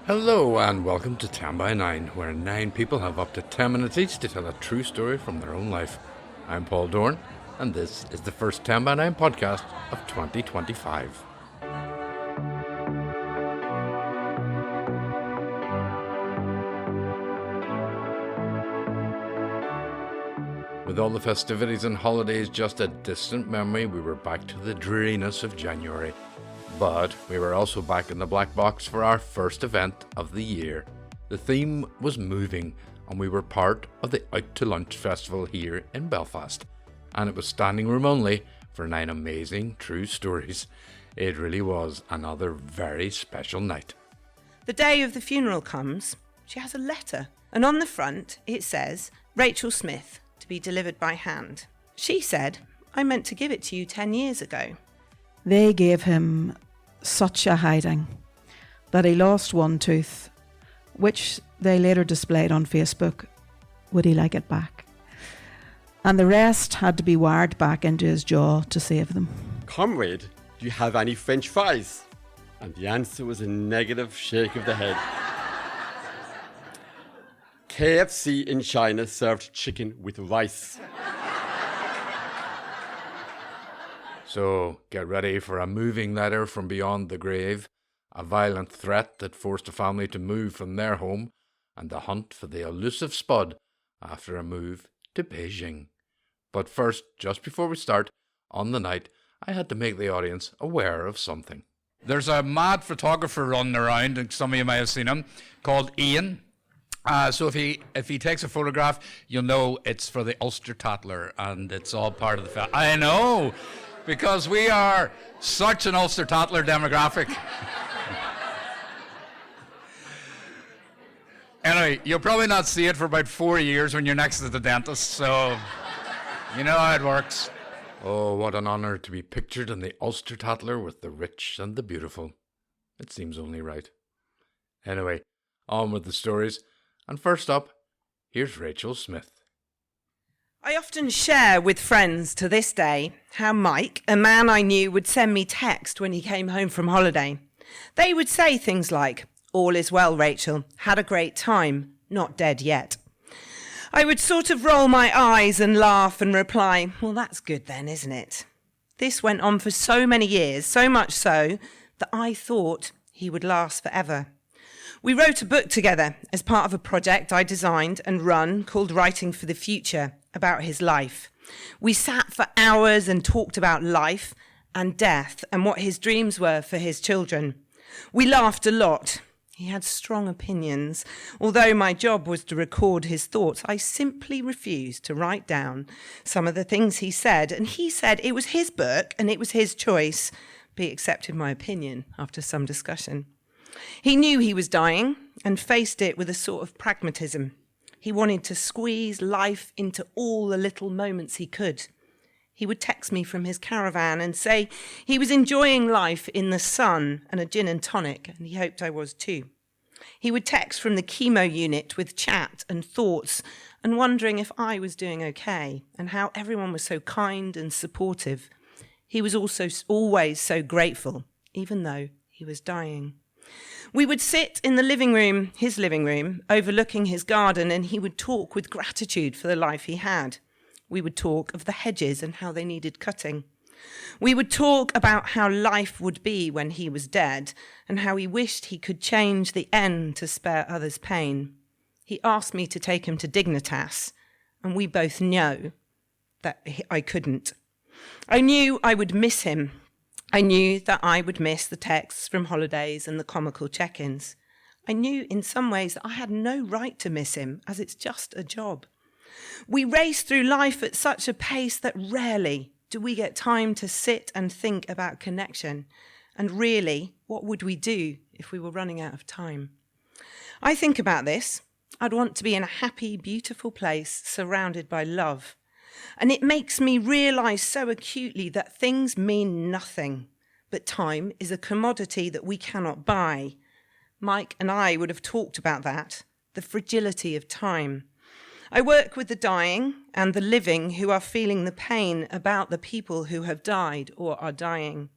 Hello and welcome to 10 by 9, where 9 people have up to 10 minutes each to tell a true story from their own life. I'm Paul Dorn, and this is the first 10 by 9 podcast of 2025. With all the festivities and holidays just a distant memory, we were back to the dreariness of January. But we were also back in the black box for our first event of the year. The theme was moving, and we were part of the Out to Lunch festival here in Belfast. And it was standing room only for 9 amazing true stories. It really was another very special night. The day of the funeral comes, she has a letter, and on the front it says, Rachel Smith, to be delivered by hand. She said, I meant to give it to you 10 years ago. They gave him such a hiding that he lost one tooth, which they later displayed on Facebook. Would he like it back? And the rest had to be wired back into his jaw to save them. Comrade, do you have any French fries? And the answer was a negative shake of the head. KFC in China served chicken with rice. So get ready for a moving letter from beyond the grave, a violent threat that forced a family to move from their home, and the hunt for the elusive Spud after a move to Beijing. But first, just before we start, on the night, I had to make the audience aware of something. There's a mad photographer running around, and some of you may have seen him, called Ian. So if he takes a photograph, you'll know it's for the Ulster Tatler, and it's all part of the fact. I know! Because we are such an Ulster Tatler demographic. Anyway, you'll probably not see it for about 4 years when you're next to the dentist, so you know how it works. Oh, what an honour to be pictured in the Ulster Tatler with the rich and the beautiful. It seems only right. Anyway, on with the stories. And first up, here's Rachel Smith. I often share with friends to this day how Mike, a man I knew, would send me text when he came home from holiday. They would say things like, all is well, Rachel, had a great time, not dead yet. I would sort of roll my eyes and laugh and reply, well, that's good then, isn't it? This went on for so many years, so much so that I thought he would last forever. We wrote a book together as part of a project I designed and run called Writing for the Future, about his life. We sat for hours and talked about life and death and what his dreams were for his children. We laughed a lot. He had strong opinions. Although my job was to record his thoughts, I simply refused to write down some of the things he said. And he said it was his book and it was his choice, but he accepted my opinion after some discussion. He knew he was dying and faced it with a sort of pragmatism. He wanted to squeeze life into all the little moments he could. He would text me from his caravan and say he was enjoying life in the sun and a gin and tonic, and he hoped I was too. He would text from the chemo unit with chat and thoughts and wondering if I was doing okay and how everyone was so kind and supportive. He was also always so grateful, even though he was dying. We would sit in the living room, his living room, overlooking his garden, and he would talk with gratitude for the life he had. We would talk of the hedges and how they needed cutting. We would talk about how life would be when he was dead and how he wished he could change the end to spare others pain. He asked me to take him to Dignitas, and we both know that I couldn't. I knew I would miss him. I knew that I would miss the texts from holidays and the comical check-ins. I knew in some ways that I had no right to miss him, as it's just a job. We race through life at such a pace that rarely do we get time to sit and think about connection. And really, what would we do if we were running out of time? I think about this. I'd want to be in a happy, beautiful place surrounded by love. And it makes me realise so acutely that things mean nothing, but time is a commodity that we cannot buy. Mike and I would have talked about that, the fragility of time. I work with the dying and the living who are feeling the pain about the people who have died or are dying.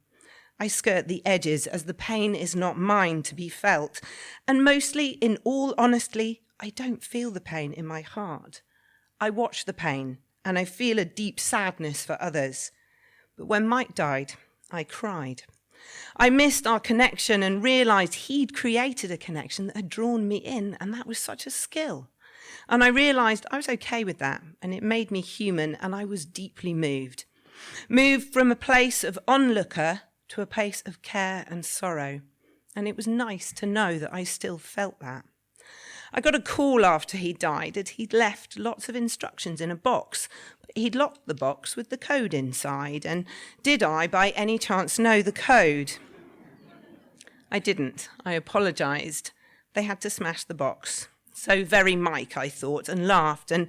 I skirt the edges as the pain is not mine to be felt. And mostly, in all honesty, I don't feel the pain in my heart. I watch the pain and I feel a deep sadness for others. But when Mike died, I cried. I missed our connection and realised he'd created a connection that had drawn me in, and that was such a skill. And I realised I was okay with that, and it made me human, and I was deeply moved. Moved from a place of onlooker to a place of care and sorrow. And it was nice to know that I still felt that. I got a call after he died that he'd left lots of instructions in a box. He'd locked the box with the code inside, and did I, by any chance, know the code? I didn't. I apologised. They had to smash the box. So very Mike, I thought, and laughed, and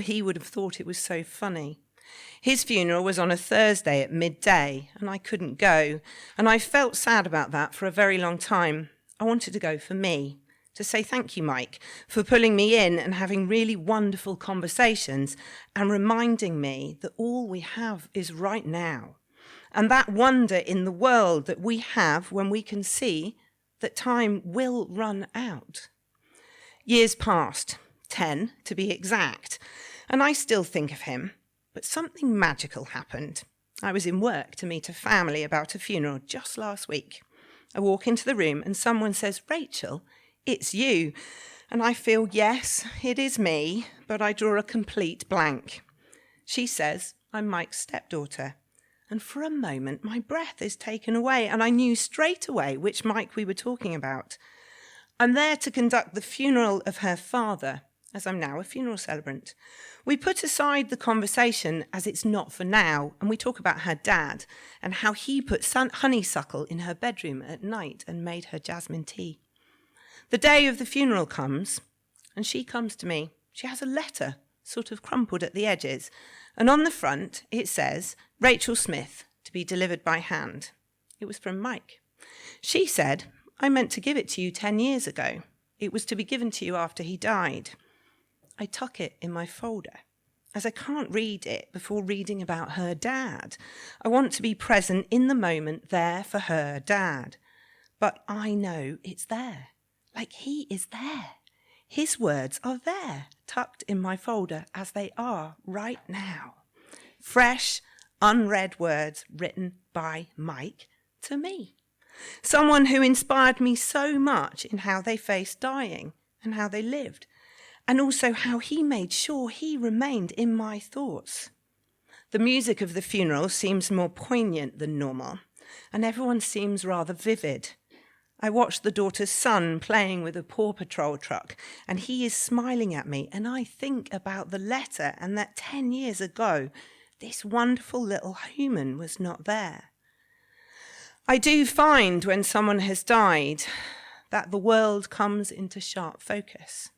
he would have thought it was so funny. His funeral was on a Thursday at midday, and I couldn't go, and I felt sad about that for a very long time. I wanted to go for me, to say thank you, Mike, for pulling me in and having really wonderful conversations and reminding me that all we have is right now, and that wonder in the world that we have when we can see that time will run out. Years passed, 10 to be exact, and I still think of him, but something magical happened. I was in work to meet a family about a funeral just last week. I walk into the room and someone says, "Rachel, it's you." And I feel, yes, it is me, but I draw a complete blank. She says, "I'm Mike's stepdaughter." And for a moment, my breath is taken away, and I knew straight away which Mike we were talking about. I'm there to conduct the funeral of her father, as I'm now a funeral celebrant. We put aside the conversation as it's not for now, and we talk about her dad and how he put honeysuckle in her bedroom at night and made her jasmine tea. The day of the funeral comes, and she comes to me. She has a letter, sort of crumpled at the edges, and on the front it says, "Rachel Smith, to be delivered by hand." It was from Mike. She said, "I meant to give it to you 10 years ago. It was to be given to you after he died." I tuck it in my folder, as I can't read it before reading about her dad. I want to be present in the moment there for her dad. But I know it's there. Like he is there. His words are there, tucked in my folder as they are right now. Fresh, unread words written by Mike to me. Someone who inspired me so much in how they faced dying and how they lived, and also how he made sure he remained in my thoughts. The music of the funeral seems more poignant than normal, and everyone seems rather vivid. I watch the daughter's son playing with a Paw Patrol truck, and he is smiling at me, and I think about the letter and that 10 years ago, this wonderful little human was not there. I do find when someone has died that the world comes into sharp focus.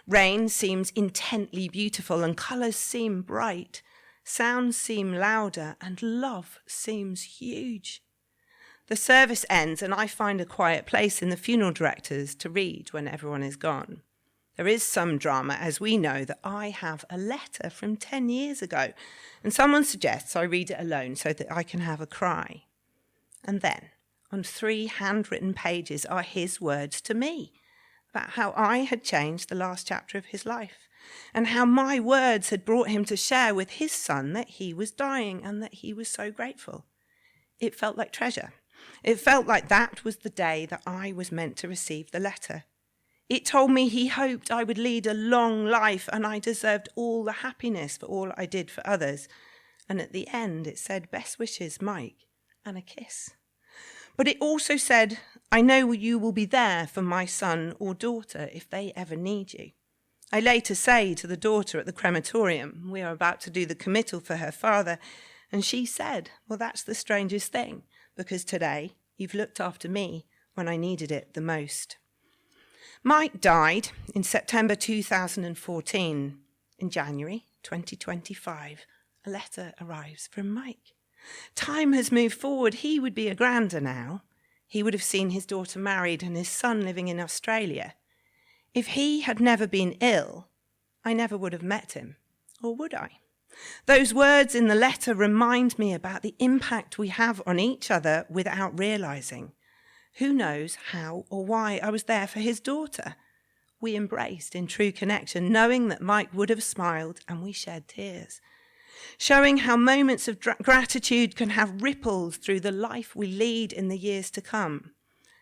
Rain seems intently beautiful and colours seem bright, sounds seem louder, and love seems huge. The service ends and I find a quiet place in the funeral directors to read when everyone is gone. There is some drama as we know that I have a letter from 10 years ago and someone suggests I read it alone so that I can have a cry. And then, on 3 handwritten pages are his words to me about how I had changed the last chapter of his life and how my words had brought him to share with his son that he was dying and that he was so grateful. It felt like treasure. It felt like that was the day that I was meant to receive the letter. It told me he hoped I would lead a long life and I deserved all the happiness for all I did for others. And at the end it said, "Best wishes, Mike," and a kiss. But it also said, "I know you will be there for my son or daughter if they ever need you." I later say to the daughter at the crematorium, we are about to do the committal for her father, and she said, "Well, that's the strangest thing, because today you've looked after me when I needed it the most." Mike died in September 2014. In January 2025, a letter arrives from Mike. Time has moved forward. He would be a grander now. He would have seen his daughter married and his son living in Australia. If he had never been ill, I never would have met him, or would I? Those words in the letter remind me about the impact we have on each other without realising. Who knows how or why I was there for his daughter? We embraced in true connection, knowing that Mike would have smiled, and we shed tears, showing how moments of gratitude can have ripples through the life we lead in the years to come.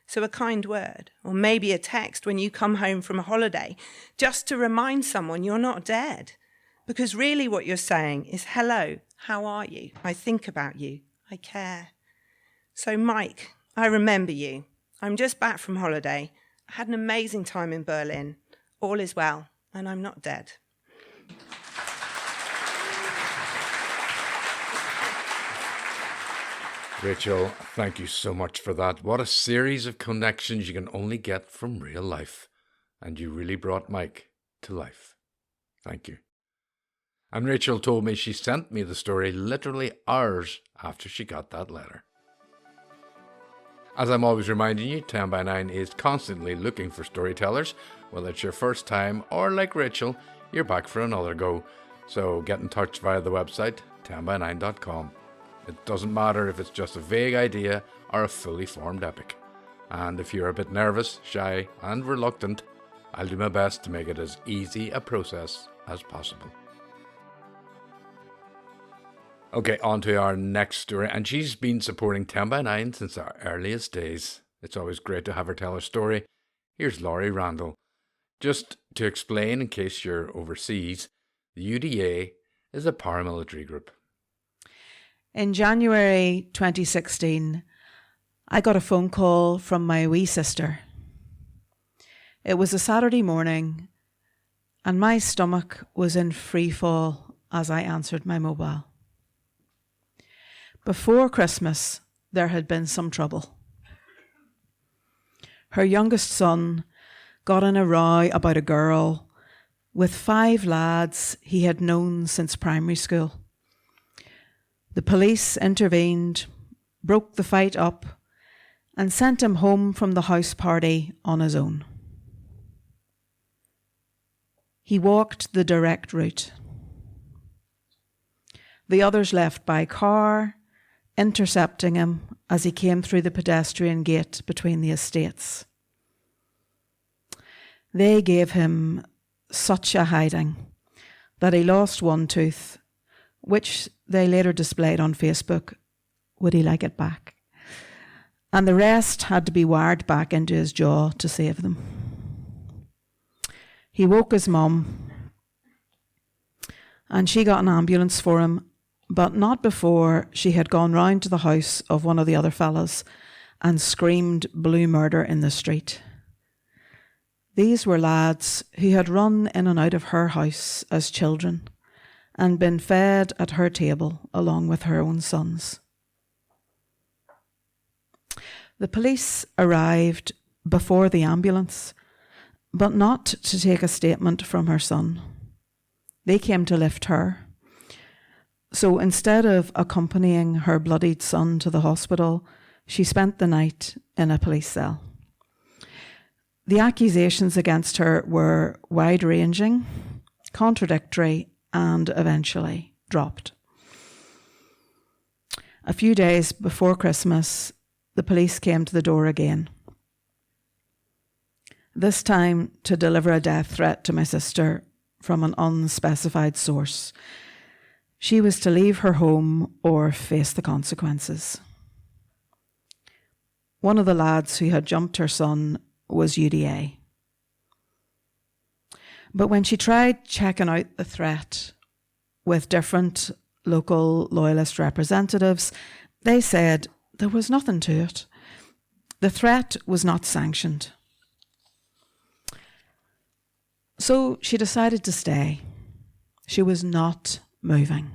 So a kind word, or maybe a text when you come home from a holiday, just to remind someone you're not dead. Because really what you're saying is, hello, how are you? I think about you. I care. So Mike, I remember you. I'm just back from holiday. I had an amazing time in Berlin. All is well, and I'm not dead. Rachel, thank you so much for that. What a series of connections you can only get from real life. And you really brought Mike to life. Thank you. And Rachel told me she sent me the story literally hours after she got that letter. As I'm always reminding you, 10 by 9 is constantly looking for storytellers. Whether it's your first time or, like Rachel, you're back for another go. So get in touch via the website, 10by9.com. It doesn't matter if it's just a vague idea or a fully formed epic. And if you're a bit nervous, shy and reluctant, I'll do my best to make it as easy a process as possible. Okay, on to our next story, and she's been supporting 10 by 9 since our earliest days. It's always great to have her tell her story. Here's Laurie Randall. Just to explain, in case you're overseas, the UDA is a paramilitary group. In January 2016, I got a phone call from my wee sister. It was a Saturday morning, and my stomach was in free fall as I answered my mobile. Before Christmas, there had been some trouble. Her youngest son got in a row about a girl with 5 lads he had known since primary school. The police intervened, broke the fight up, and sent him home from the house party on his own. He walked the direct route. The others left by car, intercepting him as he came through the pedestrian gate between the estates. They gave him such a hiding that he lost one tooth, which they later displayed on Facebook. Would he like it back? And the rest had to be wired back into his jaw to save them. He woke his mum, and she got an ambulance for him, but not before she had gone round to the house of one of the other fellas and screamed blue murder in the street. These were lads who had run in and out of her house as children and been fed at her table along with her own sons. The police arrived before the ambulance, but not to take a statement from her son. They came to lift her. So instead of accompanying her bloodied son to the hospital, she spent the night in a police cell. The accusations against her were wide-ranging, contradictory, and eventually dropped. A few days before Christmas, the police came to the door again. This time to deliver a death threat to my sister from an unspecified source. She was to leave her home or face the consequences. One of the lads who had jumped her son was UDA. But when she tried checking out the threat with different local loyalist representatives, they said there was nothing to it. The threat was not sanctioned. So she decided to stay. She was not moving.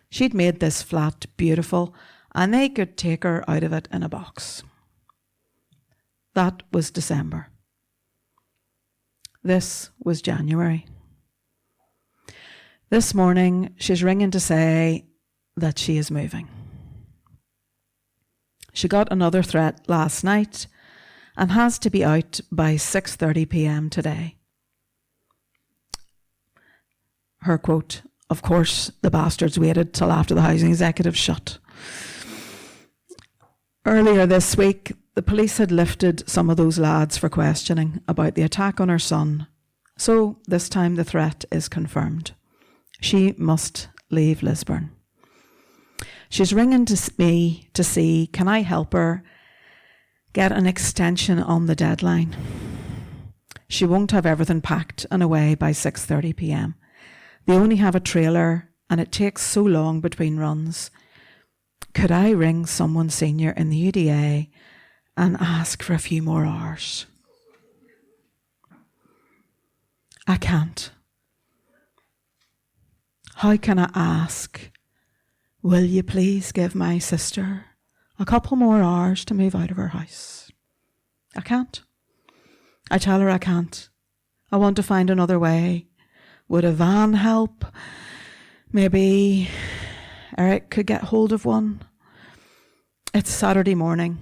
She'd made this flat beautiful, and they could take her out of it in a box. That was December. This was January. This morning, she's ringing to say that she is moving. She got another threat last night and has to be out by 6:30 p.m. today. Her quote Of course, the bastards waited till after the housing executive shut. Earlier this week, the police had lifted some of those lads for questioning about the attack on her son. So this time the threat is confirmed. She must leave Lisburn. She's ringing to me to see, can I help her get an extension on the deadline? She won't have everything packed and away by 6:30 p.m. They only have a trailer and it takes so long between runs. Could I ring someone senior in the UDA and ask for a few more hours? I can't. How can I ask, will you please give my sister a couple more hours to move out of her house? I can't. I tell her I can't. I want to find another way. Would a van help? Maybe Eric could get hold of one. It's Saturday morning.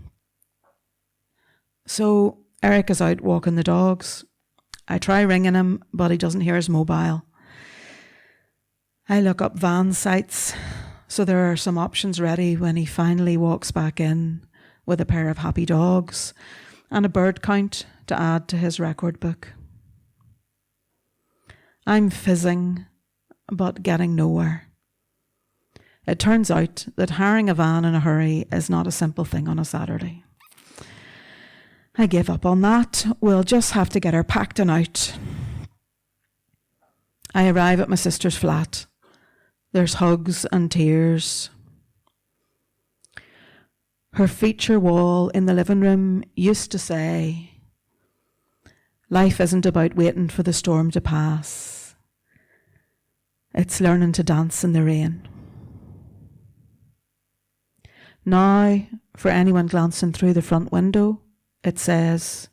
So Eric is out walking the dogs. I try ringing him, but he doesn't hear his mobile. I look up van sites, so there are some options ready when he finally walks back in with a pair of happy dogs and a bird count to add to his record book. I'm fizzing, but getting nowhere. It turns out that hiring a van in a hurry is not a simple thing on a Saturday. I give up on that. We'll just have to get her packed and out. I arrive at my sister's flat. There's hugs and tears. Her feature wall in the living room used to say, life isn't about waiting for the storm to pass. It's learning to dance in the rain. Now, for anyone glancing through the front window, it says,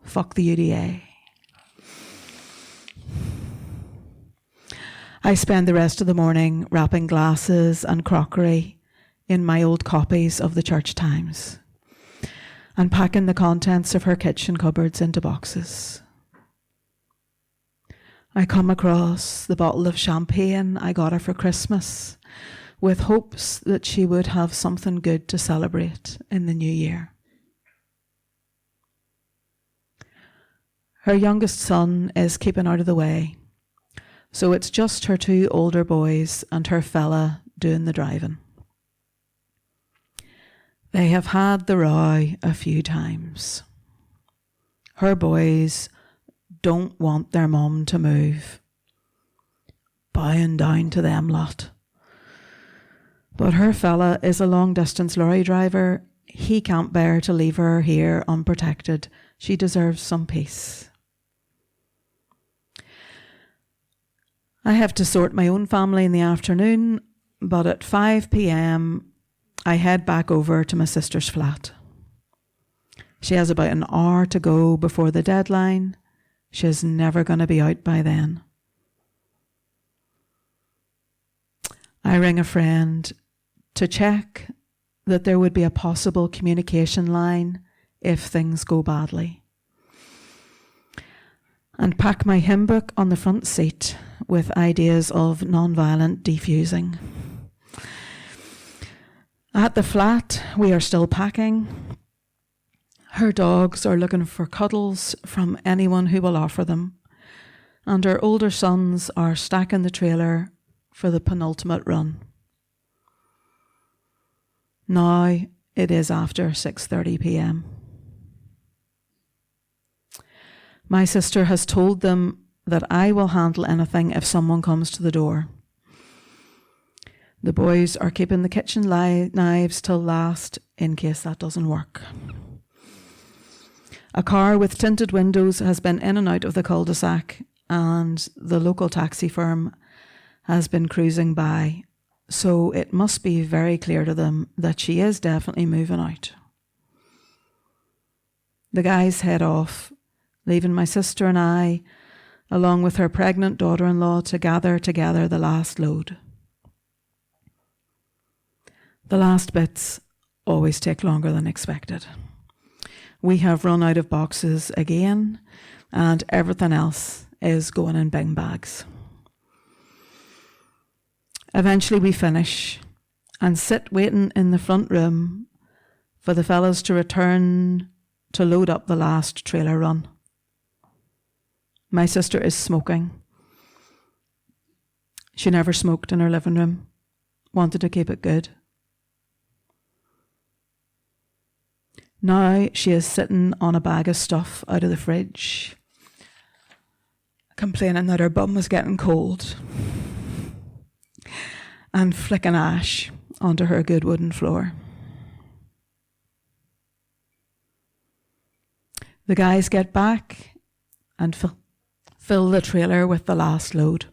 fuck the UDA. I spend the rest of the morning wrapping glasses and crockery in my old copies of the Church Times and packing the contents of her kitchen cupboards into boxes. I come across the bottle of champagne I got her for Christmas with hopes that she would have something good to celebrate in the new year. Her youngest son is keeping out of the way, so it's just her two older boys and her fella doing the driving. They have had the row a few times. Her boys don't want their mum to move, bowing down to them lot. But her fella is a long-distance lorry driver. He can't bear to leave her here unprotected. She deserves some peace. I have to sort my own family in the afternoon, but at 5 p.m, I head back over to my sister's flat. She has about an hour to go before the deadline. She's never going to be out by then. I ring a friend to check that there would be a possible communication line if things go badly, and pack my hymn book on the front seat with ideas of non-violent defusing. At the flat, we are still packing. Her dogs are looking for cuddles from anyone who will offer them, and her older sons are stacking the trailer for the penultimate run. Now it is after 6:30 p.m. My sister has told them that I will handle anything if someone comes to the door. The boys are keeping the kitchen knives till last in case that doesn't work. A car with tinted windows has been in and out of the cul-de-sac, and the local taxi firm has been cruising by, so it must be very clear to them that she is definitely moving out. The guys head off, leaving my sister and I, along with her pregnant daughter-in-law, to gather together the last load. The last bits always take longer than expected. We have run out of boxes again, and everything else is going in bin bags. Eventually we finish and sit waiting in the front room for the fellas to return to load up the last trailer run. My sister is smoking. She never smoked in her living room, wanted to keep it good. Now she is sitting on a bag of stuff out of the fridge, complaining that her bum is getting cold, and flicking ash onto her good wooden floor. The guys get back and fill the trailer with the last load.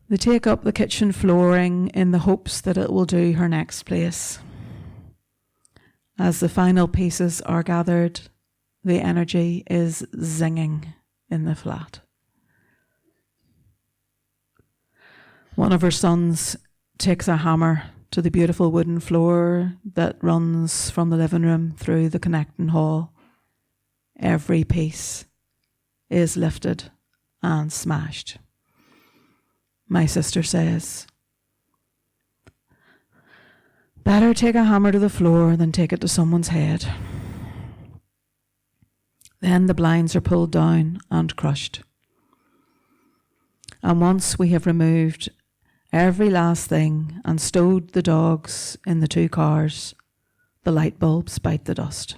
They take up the kitchen flooring in the hopes that it will do her next place. As the final pieces are gathered, the energy is zinging in the flat. One of her sons takes a hammer to the beautiful wooden floor that runs from the living room through the connecting hall. Every piece is lifted and smashed. My sister says, "Better take a hammer to the floor than take it to someone's head." Then the blinds are pulled down and crushed. And once we have removed every last thing and stowed the dogs in the 2 cars, the light bulbs bite the dust.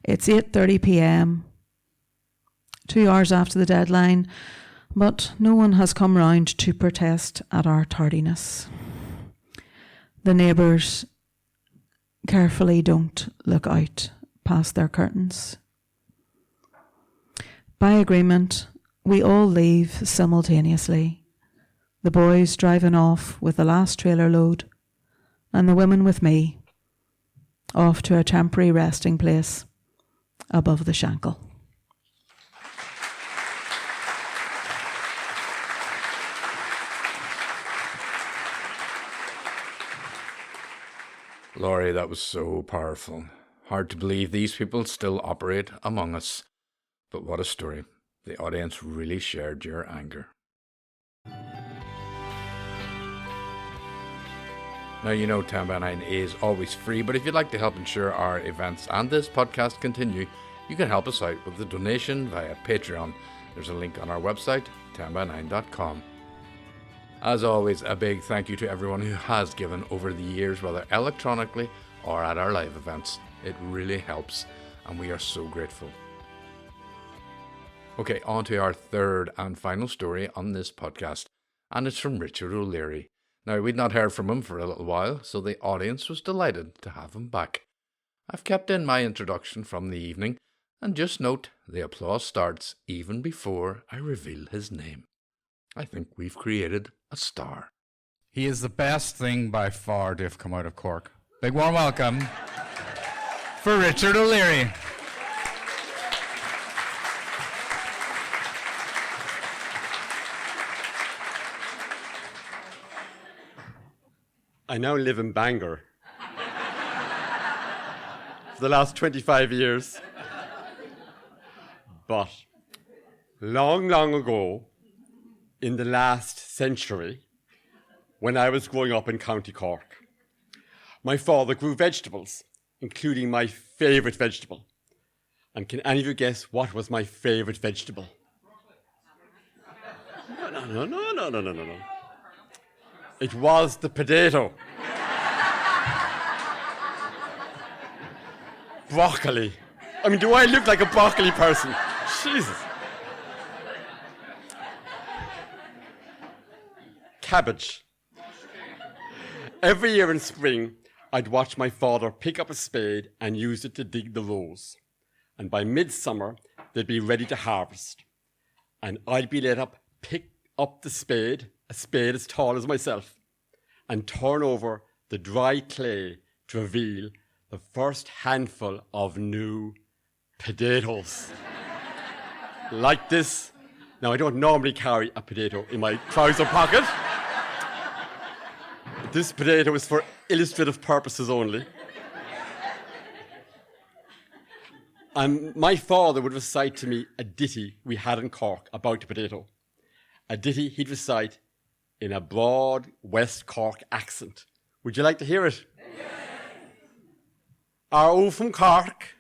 It's 8:30 p.m, 2 hours after the deadline, but no one has come round to protest at our tardiness. The neighbours carefully don't look out past their curtains. By agreement, we all leave simultaneously, the boys driving off with the last trailer load, and the women with me, off to a temporary resting place above the Shankill. Laurie, that was so powerful. Hard to believe these people still operate among us. But what a story. The audience really shared your anger. Now, you know 10 by 9 is always free, but if you'd like to help ensure our events and this podcast continue, you can help us out with a donation via Patreon. There's a link on our website, 10by9.com. As always, a big thank you to everyone who has given over the years, whether electronically or at our live events. It really helps, and we are so grateful. Okay, on to our third and final story on this podcast, and it's from Richard O'Leary. Now, we'd not heard from him for a little while, so the audience was delighted to have him back. I've kept in my introduction from the evening, and just note the applause starts even before I reveal his name. I think we've created a star. He is the best thing by far to have come out of Cork. Big warm welcome for Richard O'Leary. I now live in Bangor for the last 25 years. But long, long ago, in the last century, when I was growing up in County Cork, my father grew vegetables, including my favourite vegetable. And can any of you guess what was my favourite vegetable? No. It was the potato. Broccoli. I mean, do I look like a broccoli person? Jesus. Cabbage. Every year in spring, I'd watch my father pick up a spade and use it to dig the rows. And by midsummer, they'd be ready to harvest. And I'd be let up, pick up the spade, a spade as tall as myself, and turn over the dry clay to reveal the first handful of new potatoes. Like this. Now, I don't normally carry a potato in my trouser pocket. This potato is for illustrative purposes only. And my father would recite to me a ditty we had in Cork about the potato. a ditty he'd recite in a broad West Cork accent. Would you like to hear it? Are from Cork?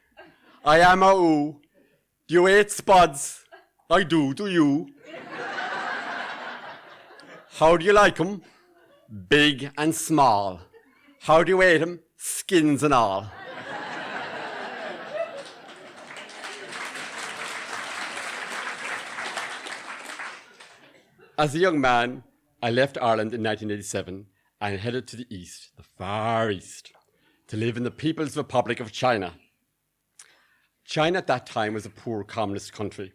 I am Do you eat spuds? I do you? How do you like 'em? Big and small. How do you eat 'em? Skins and all. As a young man, I left Ireland in 1987 and headed to the east, the far east, to live in the People's Republic of China. China at that time was a poor communist country.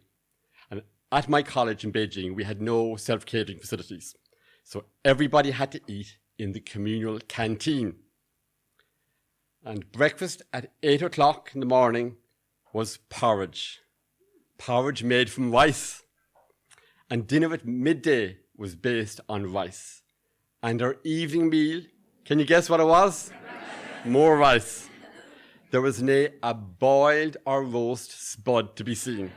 And at my college in Beijing, we had no self-catering facilities. So everybody had to eat in the communal canteen. And breakfast at 8 o'clock in the morning was porridge. Porridge made from rice. And dinner at midday was based on rice. And our evening meal, can you guess what it was? More rice. There was nae a boiled or roast spud to be seen.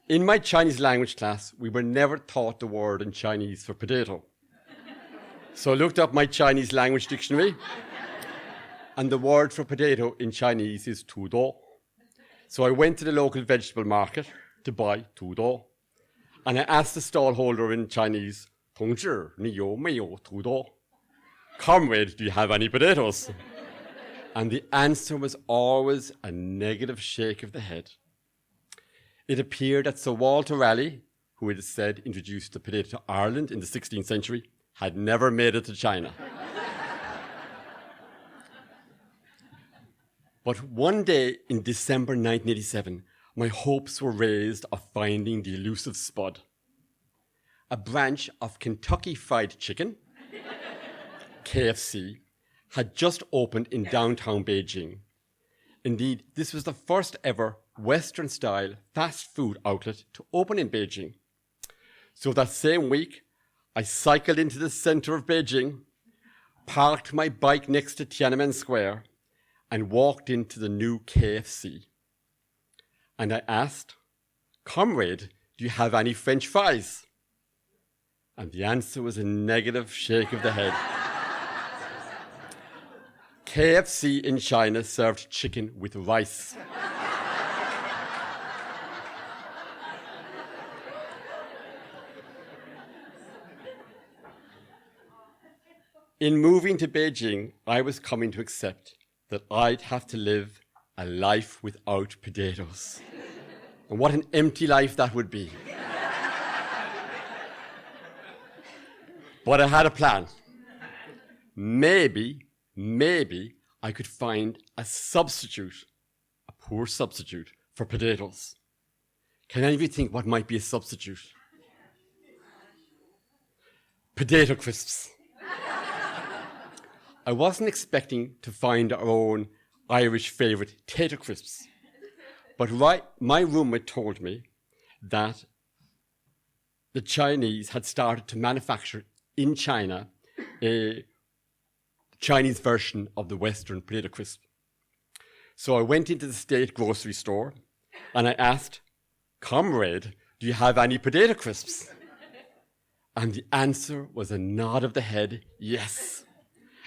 In my Chinese language class, we were never taught the word in Chinese for potato. So I looked up my Chinese language dictionary, and the word for potato in Chinese is tudo. So I went to the local vegetable market to buy tudo. And I asked the stallholder in Chinese, 同志,你有没有土豆? Comrade, do you have any potatoes? And the answer was always a negative shake of the head. It appeared that Sir Walter Raleigh, who it is said introduced the potato to Ireland in the 16th century, had never made it to China. But one day in December 1987, my hopes were raised of finding the elusive spud. A branch of Kentucky Fried Chicken, KFC, had just opened in downtown Beijing. Indeed, this was the first ever Western-style fast food outlet to open in Beijing. So that same week, I cycled into the center of Beijing, parked my bike next to Tiananmen Square, and walked into the new KFC. And I asked, Comrade, do you have any French fries? And the answer was a negative shake of the head. KFC in China served chicken with rice. In moving to Beijing, I was coming to accept that I'd have to live a life without potatoes. And what an empty life that would be. But I had a plan. Maybe I could find a substitute, a poor substitute, for potatoes. Can any of you think what might be a substitute? Potato crisps. I wasn't expecting to find our own Irish favourite tater crisps. But my roommate told me that the Chinese had started to manufacture in China a Chinese version of the Western potato crisp. So I went into the state grocery store and I asked, Comrade, do you have any potato crisps? And the answer was a nod of the head, yes.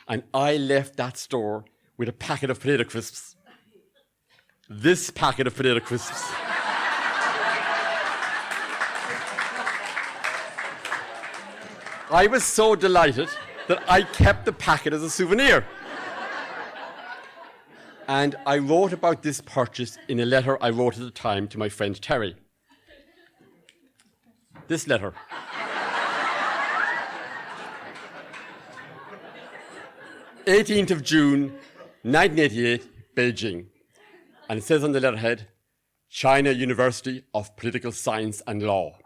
And I left that store with a packet of potato crisps. This packet of potato crisps. I was so delighted that I kept the packet as a souvenir. And I wrote about this purchase in a letter I wrote at the time to my friend Terry. This letter. "18th of June, 1988, Beijing." And it says on the letterhead, China University of Political Science and Law.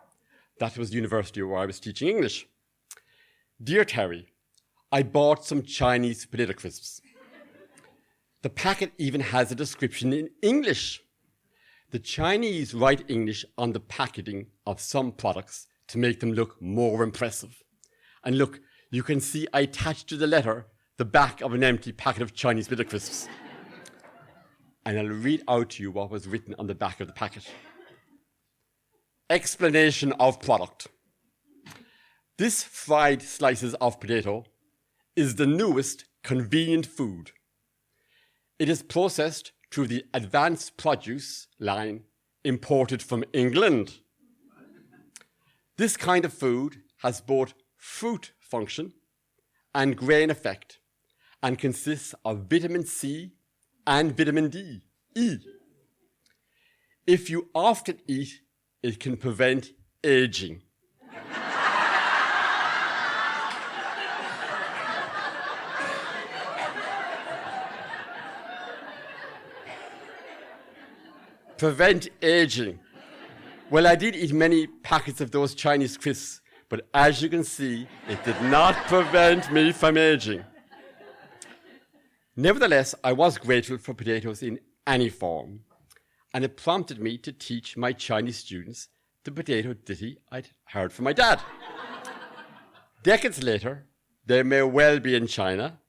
That was the university where I was teaching English. "Dear Terry, I bought some Chinese potato crisps. The packet even has a description in English. The Chinese write English on the packaging of some products to make them look more impressive. And look, you can see I attached to the letter the back of an empty packet of Chinese potato crisps. And I'll read out to you what was written on the back of the packet. Explanation of product. This fried slices of potato is the newest convenient food. It is processed through the advanced produce line imported from England. This kind of food has both fruit function and grain effect and consists of vitamin C and vitamin E. If you often eat, it can prevent aging. Prevent aging. Well, I did eat many packets of those Chinese crisps, but as you can see, it did not prevent me from aging. Nevertheless, I was grateful for potatoes in any form, and it prompted me to teach my Chinese students the potato ditty I'd heard from my dad. Decades later, they may well be in China,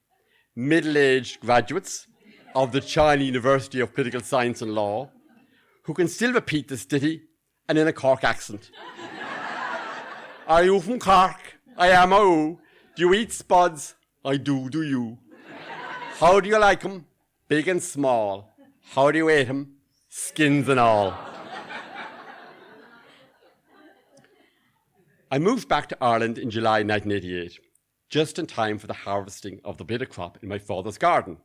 middle-aged graduates of the China University of Political Science and Law, who can still repeat this ditty and in a Cork accent. Are you from Cork? I am a. Do you eat spuds? I do you? How do you like 'em? Big and small. How do you eat 'em? Skins and all. I moved back to Ireland in July 1988, just in time for the harvesting of the potato crop in my father's garden.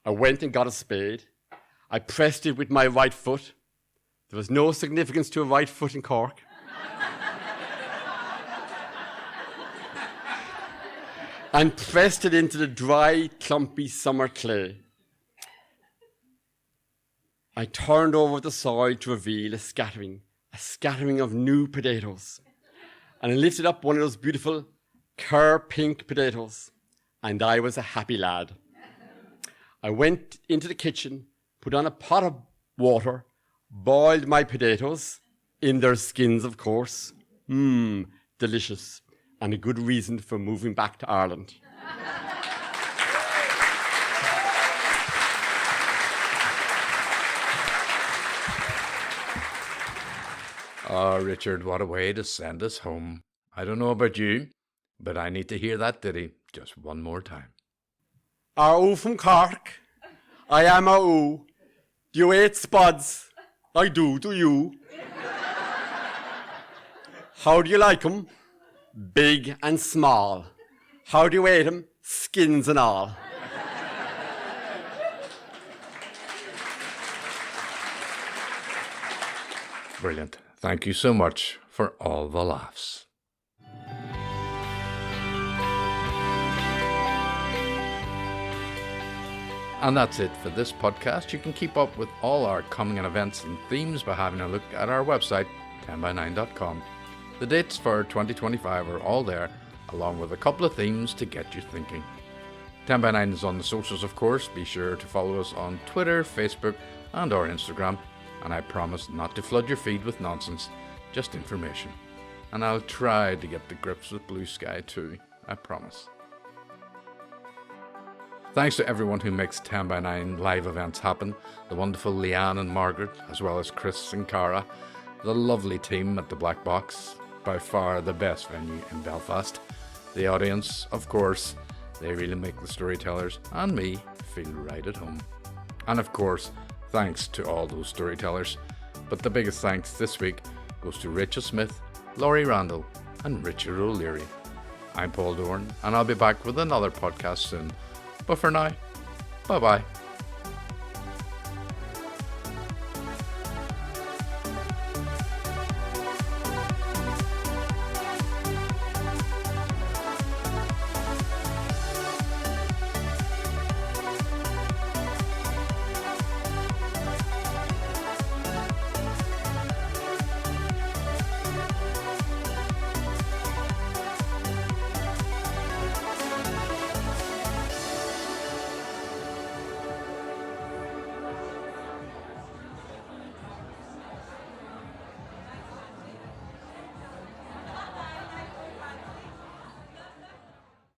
I went and got a spade. I pressed it with my right foot. There was no significance to a right foot in Cork. And pressed it into the dry, clumpy summer clay. I turned over the soil to reveal a scattering of new potatoes. And I lifted up one of those beautiful cur pink potatoes, and I was a happy lad. I went into the kitchen, put on a pot of water, boiled my potatoes, in their skins, of course. Delicious, and a good reason for moving back to Ireland. Oh, Richard, what a way to send us home. I don't know about you, but I need to hear that ditty just one more time. Are you from Cork? I am a oo. Do you eat spuds? I do you? How do you like 'em? Big and small. How do you eat 'em? Skins and all. Brilliant. Thank you so much for all the laughs. And that's it for this podcast. You can keep up with all our coming events and themes by having a look at our website, 10by9.com. The dates for 2025 are all there, along with a couple of themes to get you thinking. 10by9 is on the socials, of course. Be sure to follow us on Twitter, Facebook, and our Instagram. And I promise not to flood your feed with nonsense, just information. And I'll try to get to grips with Blue Sky too, I promise. Thanks to everyone who makes 10by9 live events happen, the wonderful Leanne and Margaret, as well as Chris and Cara, the lovely team at the Black Box, by far the best venue in Belfast. The audience, of course, they really make the storytellers and me feel right at home. And of course, thanks to all those storytellers. But the biggest thanks this week goes to Rachel Smith, Laurie Randall, and Richard O'Leary. I'm Paul Dorn, and I'll be back with another podcast soon. But for now, bye-bye.